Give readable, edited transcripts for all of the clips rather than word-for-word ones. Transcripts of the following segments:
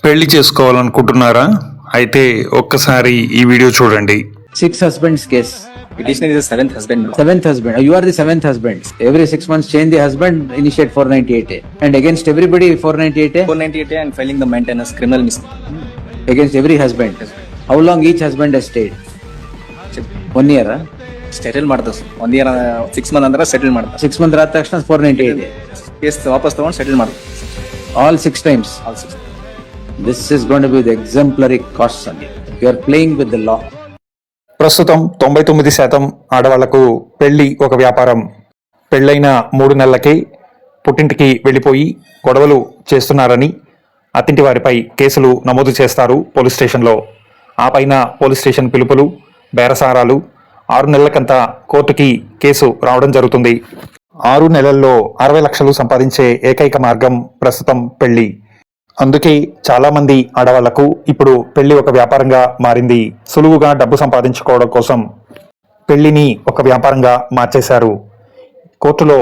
పెళ్లి చేసుకోవాలనుకుంటున్నారా? అయితే ఒక్కసారి ఈ వీడియో చూడండి. 6 husbands case. Petitioner is the seventh husband. Seventh husband. You are the seventh husband. Every 6 months change the husband, initiate 498A. And against everybody 498A? 498 and filing the maintenance criminal misconduct. Against every husband. How long each husband has stayed? 1 year? Settle ಮಾಡ್ತಾರೆ sir. 1 year 6 months ಅಂದ್ರೆ settle ಮಾಡ್ತಾರೆ. 6 months ಆದ ತಕ್ಷಣ 498A. Case ವಾಪಸ್ ತಗೊಂಡು settle ಮಾಡ್ತಾರೆ. All 6 times. All 6. This is going to be the exemplary cost on you. You are playing with the law. ప్రస్తుతం 99% ఆడవాళ్లకు పెళ్లి ఒక వ్యాపారం. పెళ్లైన 3 నెలలకే పుట్టింటికి వెళ్ళిపోయి గొడవలు చేస్తున్నారని అత్తింటి వారిపై కేసులు నమోదు చేస్తారు పోలీస్ స్టేషన్లో. ఆ పైన పోలీస్ స్టేషన్ పిలుపులు, బేరసారాలు, 6 నెలలకంతా కోర్టుకి కేసు రావడం జరుగుతుంది. 6 నెలల్లో 60 లక్షలు సంపాదించే ఏకైక మార్గం ప్రస్తుతం పెళ్లి. అందుకే చాలామంది ఆడవాళ్లకు ఇప్పుడు పెళ్లి ఒక వ్యాపారంగా మారింది. సులువుగా డబ్బు సంపాదించుకోవడం కోసం పెళ్లిని ఒక వ్యాపారంగా మార్చేశారు. కోర్టులో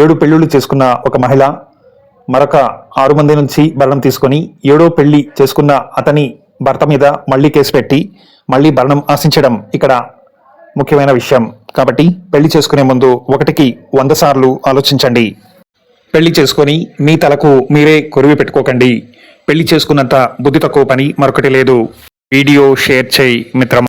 7 పెళ్లిళ్ళు చేసుకున్న ఒక మహిళ మరొక 6 మంది నుంచి భరణం తీసుకొని 7వ పెళ్లి చేసుకున్న అతని భర్త మీద మళ్ళీ కేసు పెట్టి మళ్ళీ భరణం ఆశించడం ఇక్కడ ముఖ్యమైన విషయం. కాబట్టి పెళ్లి చేసుకునే ముందు 1కి 100 సార్లు ఆలోచించండి. పెళ్లి చేసుకొని మీ తలకు మీరే కొరివి పెట్టుకోకండి. పెళ్లి చేసుకున్నంత బుద్ధి తక్కువ పని మరొకటి లేదు. వీడియో షేర్ చేయి మిత్రమా.